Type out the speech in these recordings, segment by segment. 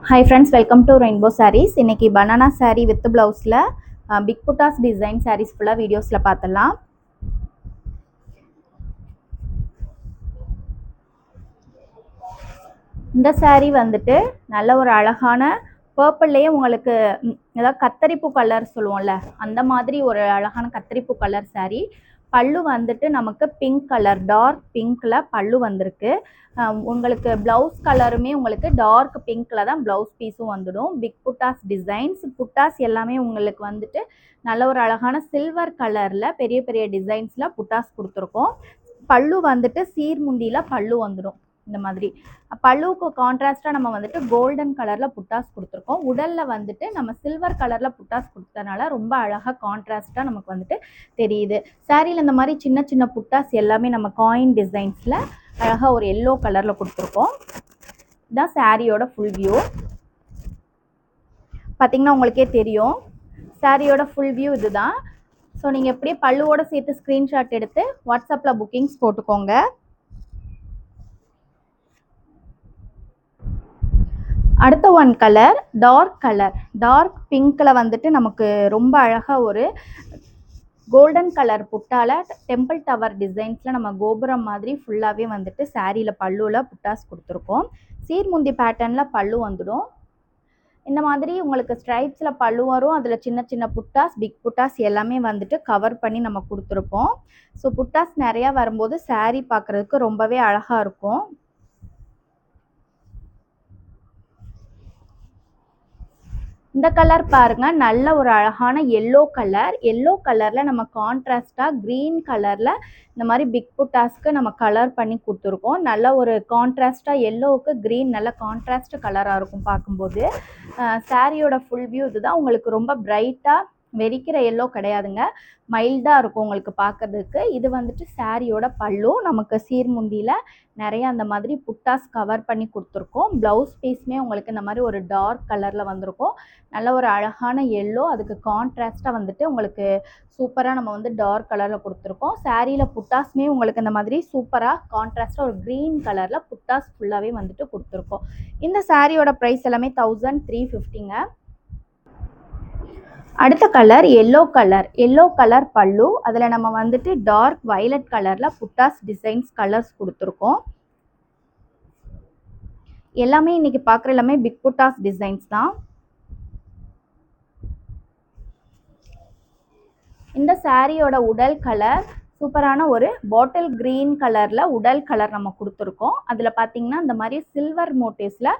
Hi friends, welcome to Rainbow Sarees. இன்னைக்கு banana saree with blouseல big buttas design sarees full videosல பார்த்தலாம். இந்த saree வந்துட்டு நல்ல ஒரு அழகான பர்பிள்லயே உங்களுக்கு ஏதாவது கத்தரிப்பு கலர் சொல்லுவோம்ல அந்த மாதிரி ஒரு அழகான கத்தரிப்பு கலர் saree. பல்லு வந்துட்டு நமக்கு பிங்க் கலர் டார்க் பிங்க்ல பல்லு வந்திருக்கு. உங்களுக்கு பிளவுஸ் கலருமே உங்களுக்கு டார்க் பிங்க்ல தான் பிளவுஸ் பீஸும் வந்துடும். பிக் புட்டாஸ் டிசைன்ஸ் புட்டாஸ் எல்லாமே உங்களுக்கு வந்துட்டு நல்ல ஒரு அழகான சில்வர் கலர்ல பெரிய பெரிய டிசைன்ஸ்ல புட்டாஸ் கொடுத்துருக்கோம். பல்லு வந்துட்டு சீர்முந்தியில பல்லு வந்துடும். இந்த மாதிரி பல்லுவுக்கு கான்ட்ராஸ்டா நம்ம வந்துட்டு கோல்டன் கலர்ல புட்டாஸ் கொடுத்துருக்கோம். உடல்ல வந்துட்டு நம்ம சில்வர் கலர்ல புட்டாஸ் கொடுத்தனால ரொம்ப அழகா கான்ட்ராஸ்டா நமக்கு வந்துட்டு தெரியுது. சாரியில இந்த மாதிரி சின்ன சின்ன புட்டாஸ் எல்லாமே நம்ம காயின் டிசைன்ஸ்ல அழகா ஒரு எல்லோ கலர்ல கொடுத்துருக்கோம். இதுதான் சாரியோட ஃபுல் வியூ. பார்த்தீங்கன்னா உங்களுக்கே தெரியும் சாரியோட ஃபுல் வியூ இதுதான். ஸோ நீங்கள் எப்படியே பல்லுவோட சேர்த்து ஸ்க்ரீன்ஷாட் எடுத்து வாட்ஸ்அப்பில் புக்கிங்ஸ் போட்டுக்கோங்க. அடுத்த ஒன் கலர் டார்க் பிங்க்கில் வந்துட்டு நமக்கு ரொம்ப அழகாக ஒரு கோல்டன் கலர் புட்டால டெம்பிள் டவர் டிசைன்ஸில் நம்ம கோபுரம் மாதிரி ஃபுல்லாகவே வந்துட்டு சாரியில் பல்லுவில் புட்டாஸ் கொடுத்துருக்கோம். சீர்முந்தி பேட்டர்னில் பல்லு வந்துடும். இந்த மாதிரி உங்களுக்கு ஸ்ட்ரைப்ஸில் பல்லு வரும். அதில் சின்ன சின்ன புட்டாஸ் பிக் புட்டாஸ் எல்லாமே வந்துட்டு கவர் பண்ணி நம்ம கொடுத்துருப்போம். ஸோ புட்டாஸ் நிறையா வரும்போது சாரீ பார்க்குறதுக்கு ரொம்பவே அழகாக இருக்கும். இந்த கலர் பாருங்க, நல்ல ஒரு அழகான எல்லோ கலர்ல நம்ம கான்ட்ராஸ்டா கிரீன் கலர்ல இந்த மாதிரி பிக் புட்டாஸ்க்கு நம்ம கலர் பண்ணி கொடுத்துருக்கோம். நல்ல ஒரு கான்ட்ராஸ்டா எல்லோவுக்கு கிரீன் நல்ல கான்ட்ராஸ்ட் கலரா இருக்கும் பார்க்கும்போது. சாரியோட ஃபுல் வியூ இதுதான். உங்களுக்கு ரொம்ப பிரைட்டா வெறிக்கிற எல்லோ கிடையாதுங்க, மைல்டாக இருக்கும் உங்களுக்கு பார்க்கறதுக்கு. இது வந்துட்டு சாரியோட பல்லு. நமக்கு சீர்முந்தியில் நிறைய அந்த மாதிரி புட்டாஸ் கவர் பண்ணி கொடுத்துருக்கோம். ப்ளவுஸ் பீஸுமே உங்களுக்கு இந்த மாதிரி ஒரு டார்க் கலரில் வந்திருக்கும். நல்ல ஒரு அழகான எல்லோ, அதுக்கு கான்ட்ராஸ்டாக வந்துட்டு உங்களுக்கு சூப்பராக நம்ம வந்து டார்க் கலரில் கொடுத்துருக்கோம். சாரியில் புட்டாஸுமே உங்களுக்கு இந்த மாதிரி சூப்பராக கான்ட்ராஸ்டாக ஒரு க்ரீன் கலரில் புட்டாஸ் ஃபுல்லாகவே வந்துட்டு கொடுத்துருக்கோம். இந்த சாரியோட ப்ரைஸ் எல்லாமே 1350ங்க. அடுத்த கலர் எல்லோ கலர் பல்லு. அதில் நம்ம வந்துட்டு டார்க் வயலட் கலரில் புட்டாஸ் டிசைன்ஸ் கலர்ஸ் கொடுத்துருக்கோம். எல்லாமே இன்னைக்கு பார்க்குற எல்லாமே பிக் புட்டாஸ் டிசைன்ஸ் தான். இந்த சாரியோட உடல் கலர் சூப்பரான ஒரு பாட்டில் கிரீன் கலரில் உடல் கலர் நம்ம கொடுத்துருக்கோம். அதில் பார்த்தீங்கன்னா இந்த மாதிரி சில்வர் மோட்டிவ்ஸில்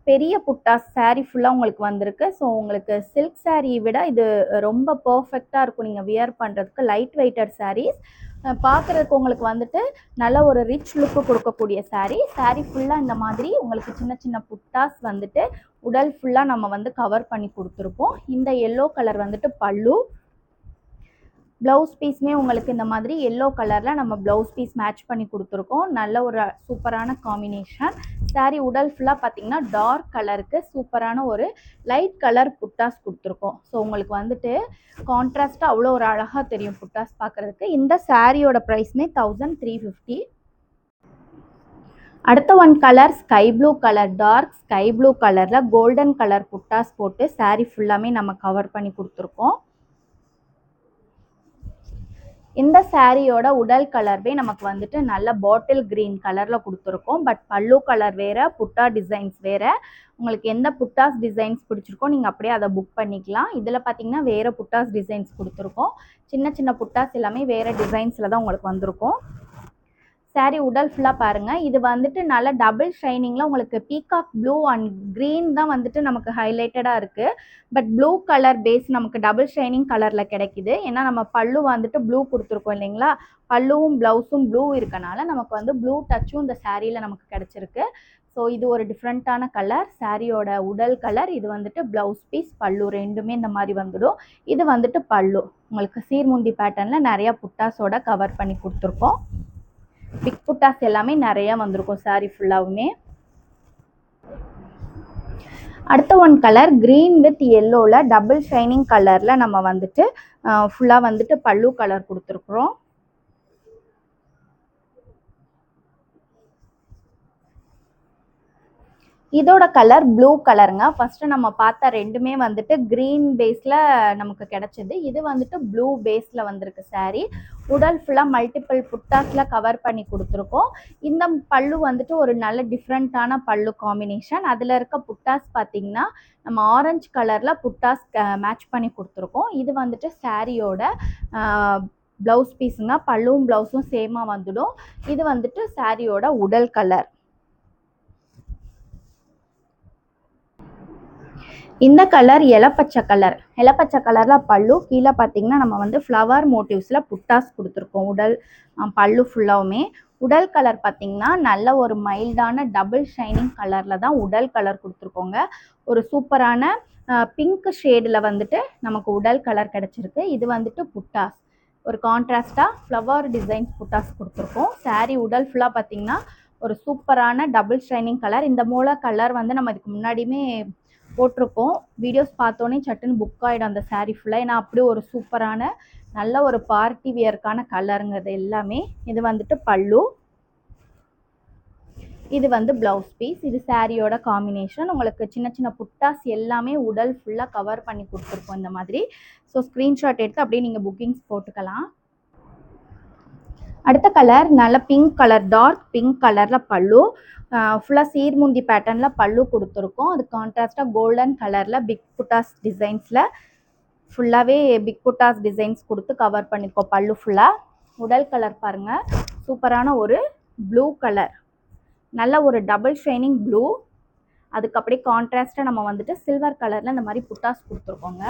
பெரிய புட்டாஸ் சாரீ ஃபுல்லாக உங்களுக்கு வந்திருக்கு. ஸோ உங்களுக்கு சில்க் சாரீ விட இது ரொம்ப பர்ஃபெக்டாக இருக்கும் நீங்கள் வியர் பண்ணுறதுக்கு. லைட் வெயிட்டட் சாரீஸ் பார்க்குறதுக்கு உங்களுக்கு வந்துட்டு நல்ல ஒரு ரிச் லுக்கு கொடுக்கக்கூடிய சாரீ ஃபுல்லாக இந்த மாதிரி உங்களுக்கு சின்ன சின்ன புட்டாஸ் வந்துட்டு உடல் ஃபுல்லாக நம்ம வந்து கவர் பண்ணி கொடுத்துருப்போம். இந்த எல்லோ கலர் வந்துட்டு பல்லு. ப்ளவுஸ் பீஸுமே உங்களுக்கு இந்த மாதிரி எல்லோ கலரில் நம்ம ப்ளவுஸ் பீஸ் மேட்ச் பண்ணி கொடுத்துருக்கோம். நல்ல ஒரு சூப்பரான காம்பினேஷன். சாரீ உடல் ஃபுல்லாக பார்த்தீங்கன்னா டார்க் கலருக்கு சூப்பரான ஒரு லைட் கலர் புட்டாஸ் கொடுத்துருக்கோம். ஸோ உங்களுக்கு வந்துட்டு கான்ட்ராஸ்ட்டாக அவ்வளோ ஒரு அழகாக தெரியும் புட்டாஸ் பார்க்குறதுக்கு. இந்த சாரியோட ப்ரைஸுமே 1350. அடுத்த one colour sky blue colour, dark sky blue கலரில் கோல்டன் கலர் புட்டாஸ் போட்டு சாரீ ஃபுல்லாமே நம்ம கவர் பண்ணி கொடுத்துருக்கோம். இந்த சாரியோட உடல் கலர்வே நமக்கு வந்துட்டு நல்ல பாட்டில் கிரீன் கலரில் கொடுத்துருக்கோம். பட் பல்லு கலர் வேறு, புட்டா டிசைன்ஸ் வேறு. உங்களுக்கு எந்த புட்டாஸ் டிசைன்ஸ் பிடிச்சிருக்கோ நீங்கள் அப்படியே அதை புக் பண்ணிக்கலாம். இதில் பார்த்தீங்கன்னா வேறு புட்டாஸ் டிசைன்ஸ் கொடுத்துருக்கோம். சின்ன சின்ன புட்டாஸ் எல்லாமே வேறு டிசைன்ஸில் தான் உங்களுக்கு வந்திருக்கும். சாரீ உடல் ஃபுல்லாக பாருங்கள். இது வந்துட்டு நல்ல டபுள் ஷைனிங்கில் உங்களுக்கு பீகாக் ப்ளூ அண்ட் க்ரீன் தான் வந்துட்டு நமக்கு ஹைலைட்டடாக இருக்குது. பட் ப்ளூ கலர் பேஸ் நமக்கு டபுள் ஷைனிங் கலரில் கிடைக்கிது. ஏன்னா நம்ம பல்லு வந்துட்டு ப்ளூ கொடுத்துருக்கோம் இல்லைங்களா, பல்லுவும் ப்ளவுஸும் ப்ளூ இருக்கனால நமக்கு வந்து ப்ளூ டச்சும் இந்த சாரியில் நமக்கு கிடச்சிருக்கு. ஸோ இது ஒரு டிஃப்ரெண்ட்டான கலர். சாரியோட உடல் கலர். இது வந்துட்டு ப்ளவுஸ் பீஸ், பல்லு ரெண்டுமே இந்த மாதிரி வந்துடும். இது வந்துட்டு பல்லு உங்களுக்கு சீர்முந்தி பேட்டர்னில் நிறையா புட்டாஸோட கவர் பண்ணி கொடுத்துருக்கோம். பிக் புட்டாஸ் எல்லாமே நிறைய வந்திருக்கும் சாரி ஃபுல்லாவுமே. அடுத்த ஒன் கலர் கிரீன் வித் எல்லோவில் டபுள் ஷைனிங் கலரில் நம்ம வந்துட்டு ஃபுல்லாக வந்துட்டு பல்லு கலர் கொடுத்துருக்குறோம். இதோட கலர் ப்ளூ கலருங்க. ஃபர்ஸ்ட் நம்ம பார்த்த ரெண்டுமே வந்துட்டு கிரீன் பேஸ்ல நமக்கு கிடைச்சது. இது வந்துட்டு ப்ளூ பேஸ்ல வந்திருக்கு saree. உடல் ஃபுல்லா மல்டிபிள் புட்டாஸ்ல கவர் பண்ணி கொடுத்துருக்கோம். இந்த பல்லு வந்துட்டு ஒரு நல்ல டிஃப்ரெண்ட்டான பல்லு காம்பினேஷன். அதில் இருக்க புட்டாஸ் பார்த்தீங்கன்னா நம்ம ஆரஞ்சு கலர்ல புட்டாஸ் மேட்ச் பண்ணி கொடுத்துருக்கோம். இது வந்துட்டு சாரியோட ப்ளவுஸ் பீஸுங்க. பல்லுவும் ப்ளவுஸும் சேமாக வந்துடும். இது வந்துட்டு சாரியோட உடல் கலர். இந்த கலர் இலப்பச்சை கலர். இலப்பச்சை கலரில் பல்லு. கீழே பார்த்தீங்கன்னா நம்ம வந்து ஃப்ளவர் மோட்டிவ்ஸில் புட்டாஸ் கொடுத்துருக்கோம் உடல் பல்லு ஃபுல்லாவுமே. உடல் கலர் பார்த்தீங்கன்னா நல்ல ஒரு மைல்டான டபுள் ஷைனிங் கலரில் தான் உடல் கலர் கொடுத்துருக்கோங்க. ஒரு சூப்பரான பிங்க் ஷேடில் வந்துட்டு நமக்கு உடல் கலர் கிடச்சிருக்கு. இது வந்துட்டு புட்டாஸ். ஒரு கான்ட்ராஸ்டாக ஃப்ளவர் டிசைன்ஸ் புட்டாஸ் கொடுத்துருக்கோம். சாரீ உடல் ஃபுல்லாக பார்த்தீங்கன்னா ஒரு சூப்பரான டபுள் ஷைனிங் கலர். இந்த மூல கலர் வந்து நம்ம இதுக்கு முன்னாடியுமே போட்டிருக்கோம். வீடியோஸ் பார்த்தோன்னே சட்டுன்னு புக் ஆகிடும் அந்த சாரீ ஃபுல்லாக. ஏன்னா அப்படி ஒரு சூப்பரான நல்ல ஒரு பார்ட்டி வியர்க்கான கலருங்கிறது எல்லாமே. இது வந்துட்டு பல்லு. இது வந்து ப்ளவுஸ் பீஸ். இது சாரியோட காம்பினேஷன். உங்களுக்கு சின்ன சின்ன புட்டாஸ் எல்லாமே உடல் ஃபுல்லாக கவர் பண்ணி கொடுத்துருக்கோம் இந்த மாதிரி. ஸோ ஸ்க்ரீன்ஷாட் எடுத்து அப்படியே நீங்கள் புக்கிங்ஸ் போட்டுக்கலாம். அடுத்த கலர் நல்ல பிங்க் கலர், டார்க் பிங்க் கலரில் பல்லு. ஃபுல்லாக சீர்முந்தி பேட்டர்னில் பல்லு கொடுத்துருக்கோம். அது கான்ட்ராஸ்டாக கோல்டன் கலரில் பிக் புட்டாஸ் டிசைன்ஸில் ஃபுல்லாகவே பிக் புட்டாஸ் டிசைன்ஸ் கொடுத்து கவர் பண்ணியிருக்கோம் பல்லு ஃபுல்லாக. உடல் கலர் பாருங்கள், சூப்பரான ஒரு ப்ளூ கலர். நல்ல ஒரு டபுள் ஷைனிங் ப்ளூ. அதுக்கு அப்படியே கான்ட்ராஸ்டாக நம்ம வந்துட்டு சில்வர் கலரில் இந்த மாதிரி புட்டாஸ் கொடுத்துருக்கோங்க.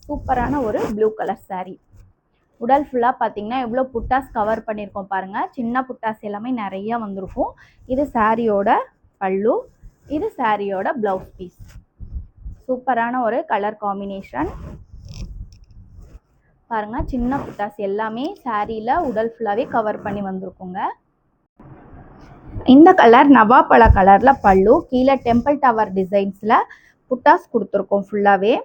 சூப்பரான ஒரு ப்ளூ கலர் சாரீ. உடல் ஃபுல்லாக பார்த்தீங்கன்னா எவ்வளோ புட்டாஸ் கவர் பண்ணியிருக்கோம் பாருங்கள். சின்ன புட்டாஸ் எல்லாமே நிறையா வந்திருக்கும். இது சாரியோட பல்லு. இது சாரியோட ப்ளவுஸ் பீஸ். சூப்பரான ஒரு கலர் காம்பினேஷன் பாருங்கள். சின்ன புட்டாஸ் எல்லாமே சாரியில் உடல் ஃபுல்லாகவே கவர் பண்ணி வந்திருக்குங்க. இந்த கலர் நவாப்பழ கலரில் பல்லு. கீழே டெம்பிள் டவர் டிசைன்ஸில் புட்டாஸ் கொடுத்துருக்கோம் ஃபுல்லாகவே.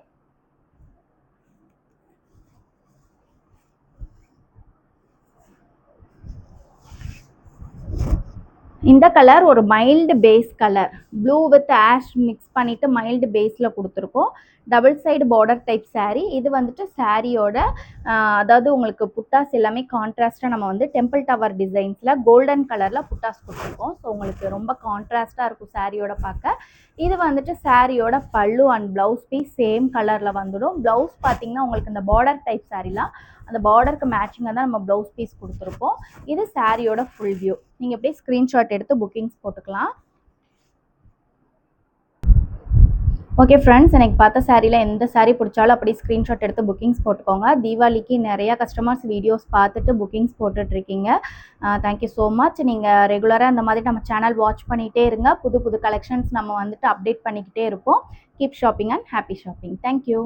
இந்த கலர் ஒரு mild base colour. Blue with ash mix பண்ணிவிட்டு மைல்டு பேஸில் கொடுத்துருக்கோம். Double side border type sari. இது வந்துட்டு சாரியோட அதாவது உங்களுக்கு புட்டாஸ் எல்லாமே கான்ட்ராஸ்டாக நம்ம வந்து டெம்பிள் டவர் டிசைன்ஸில் கோல்டன் கலரில் புட்டாஸ் கொடுத்துருக்கோம். ஸோ உங்களுக்கு ரொம்ப கான்ட்ராஸ்டாக இருக்கும் சாரியோட பார்க்க. இது வந்துட்டு சாரியோட பல்லு அண்ட் ப்ளவுஸ் பீஸ் சேம் கலரில் வந்துடும். ப்ளவுஸ் பார்த்தீங்கன்னா உங்களுக்கு இந்த பார்டர் டைப் சாரீலாம் அந்த பார்டருக்கு மேட்சிங்காக தான் நம்ம ப்ளவுஸ் பீஸ் கொடுத்துருப்போம். இது சாரியோட ஃபுல் வியூ. நீங்கள் அப்படியே ஸ்க்ரீன்ஷாட் எடுத்து புக்கிங்ஸ் போட்டுக்கலாம். ஓகே ஃப்ரெண்ட்ஸ், எனக்கு பார்த்த சாரியில் எந்த சாரீ பிடிச்சாலும் அப்படி ஸ்க்ரீன்ஷாட் எடுத்து புக்கிங்ஸ் போட்டுக்கோங்க. தீபாவளிக்கு நிறையா கஸ்டமர்ஸ் வீடியோஸ் பார்த்துட்டு புக்கிங்ஸ் போட்டுட்ருக்கீங்க. Thank you so much. நீங்கள் ரெகுலராக இந்த மாதிரி நம்ம சேனல் வாட்ச் பண்ணிகிட்டே இருங்க. புது புது கலெக்ஷன்ஸ் நம்ம வந்துட்டு அப்டேட் பண்ணிக்கிட்டே இருப்போம். Keep shopping and happy shopping. Thank you.